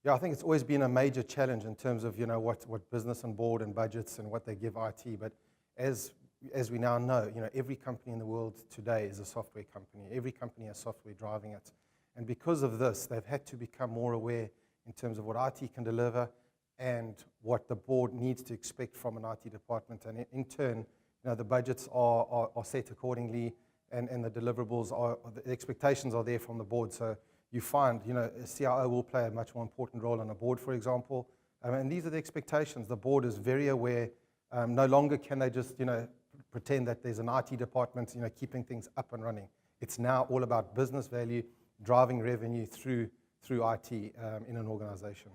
Yeah, I think it's always been a major challenge in terms of, what business and board and budgets and what they give IT. But as we now know, every company in the world today is a software company. Every company has software driving it. And because of this, they've had to become more aware in terms of what IT can deliver and what the board needs to expect from an IT department. And in turn, the budgets are set accordingly, and the deliverables the expectations are there from the board. So you find, a CIO will play a much more important role on a board, for example. And these are the expectations. The board is very aware. No longer can they just, pretend that there's an IT department, keeping things up and running. It's now all about business value, driving revenue through IT in an organization.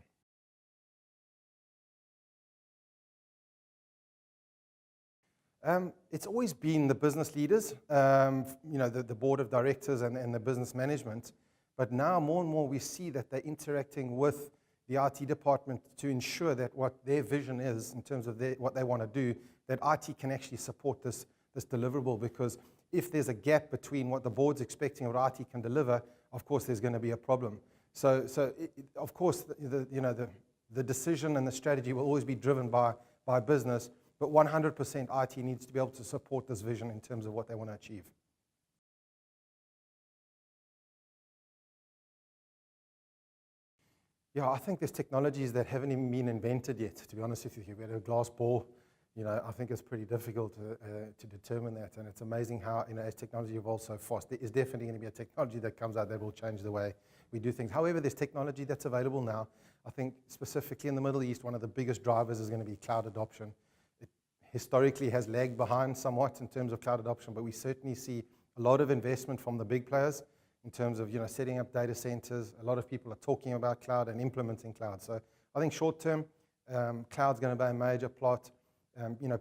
It's always been the business leaders, the board of directors and the business management. But now more and more we see that they're interacting with the IT department to ensure that what their vision is in terms of what they want to do, that IT can actually support this deliverable. Because if there's a gap between what the board's expecting and what IT can deliver, of course there's going to be a problem. So of course the decision and the strategy will always be driven by business, but 100% IT needs to be able to support this vision in terms of what they want to achieve. Yeah, I think there's technologies that haven't even been invented yet, to be honest with you. We had a glass ball. I think it's pretty difficult to determine that, and it's amazing how, as technology evolves so fast, there is definitely going to be a technology that comes out that will change the way we do things. However, there's technology that's available now. I think specifically in the Middle East, one of the biggest drivers is going to be cloud adoption. It historically has lagged behind somewhat in terms of cloud adoption, but we certainly see a lot of investment from the big players in terms of setting up data centers. A lot of people are talking about cloud and implementing cloud. So I think short term, cloud's going to be a major plot.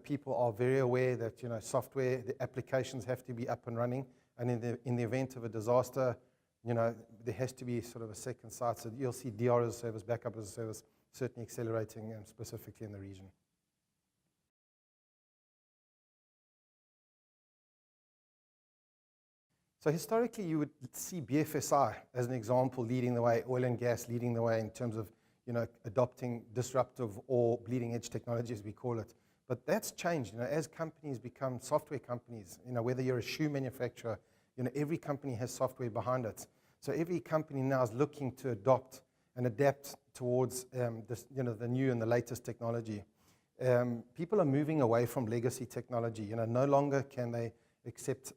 People are very aware that software, the applications have to be up and running, and in the event of a disaster, there has to be sort of a second site. So you'll see DR as a service, backup as a service, certainly accelerating, specifically in the region. So historically, you would see BFSI as an example leading the way, oil and gas leading the way in terms of adopting disruptive or bleeding edge technology, as we call it. But that's changed. As companies become software companies, whether you're a shoe manufacturer, every company has software behind it. So every company now is looking to adopt and adapt towards the new and the latest technology. People are moving away from legacy technology. No longer can they accept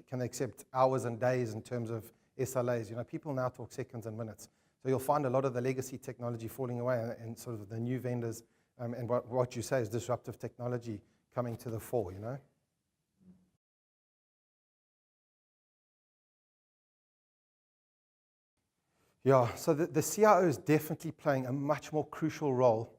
can they accept hours and days in terms of SLAs. People now talk seconds and minutes. So you'll find a lot of the legacy technology falling away, and sort of the new vendors and what you say is disruptive technology coming to the fore, Yeah, so the CIO is definitely playing a much more crucial role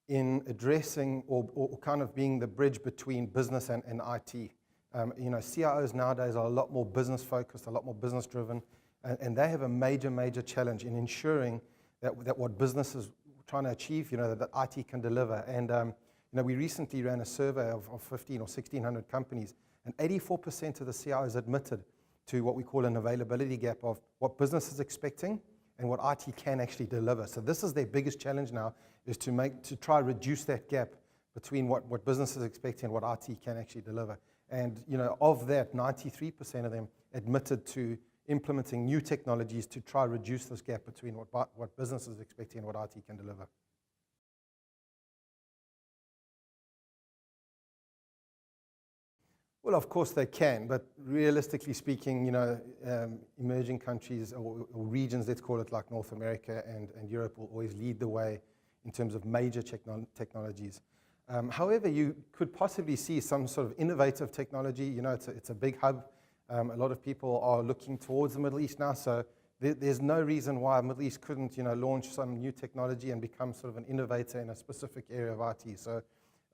in addressing or kind of being the bridge between business and IT. CIOs nowadays are a lot more business focused, a lot more business driven, and they have a major challenge in ensuring that what business is trying to achieve, that IT can deliver. And we recently ran a survey of 15 or 1,600 companies, and 84% of the CIOs admitted to what we call an availability gap of what business is expecting and what IT can actually deliver. So this is their biggest challenge now, is to try to reduce that gap between what business is expecting and what IT can actually deliver. And of that, 93% of them admitted to implementing new technologies to try to reduce this gap between what business is expecting and what IT can deliver. Well, of course they can, but realistically speaking, emerging countries or regions, let's call it, like North America and Europe, will always lead the way in terms of major technologies. However, you could possibly see some sort of innovative technology. It's a big hub. A lot of people are looking towards the Middle East now, so there's no reason why the Middle East couldn't, launch some new technology and become sort of an innovator in a specific area of IT. So,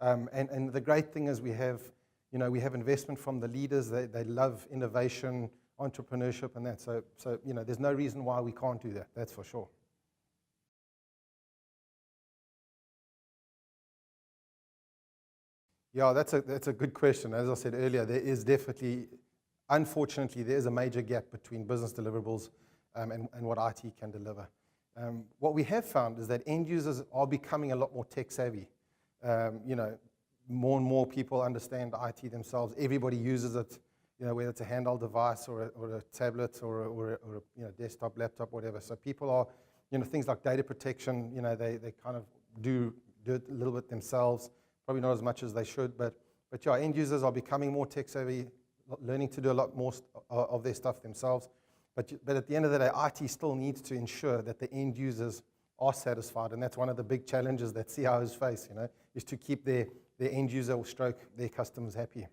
and the great thing is we have investment from the leaders. They love innovation, entrepreneurship, and that. So there's no reason why we can't do that. That's for sure. Yeah, that's a good question. As I said earlier, there is definitely, unfortunately, there is a major gap between business deliverables and what IT can deliver. What we have found is that end users are becoming a lot more tech savvy. You know, more and more people understand IT themselves. Everybody uses it, you know, whether it's a handheld device or a tablet or a you know, desktop, laptop, whatever. So people are, you know, things like data protection, you know, they kind of do it a little bit themselves, probably not as much as they should, but yeah, end users are becoming more tech savvy, learning to do a lot more of their stuff themselves. But at the end of the day, IT still needs to ensure that the end users are satisfied, and that's one of the big challenges that CIOs face, you know, is to keep their end user or stroke their customers happy.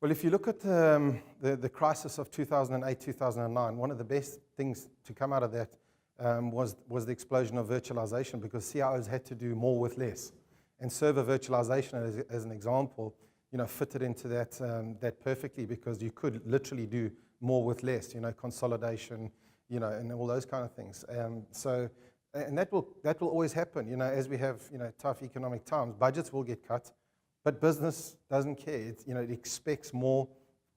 Well, if you look at the crisis of 2008, 2009, one of the best things to come out of that was the explosion of virtualization, because CIOs had to do more with less. And server virtualization, as an example, you know, fitted into that perfectly, because you could literally do more with less, you know, consolidation, you know, and all those kind of things. And that will always happen, you know, as we have, you know, tough economic times. Budgets will get cut, but business doesn't care. You know, it expects more,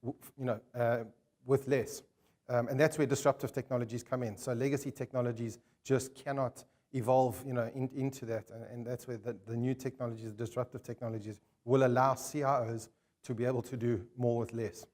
you know, with less. And that's where disruptive technologies come in. So legacy technologies just cannot evolve, you know, into that. And that's where the new technologies, disruptive technologies, will allow CIOs to be able to do more with less.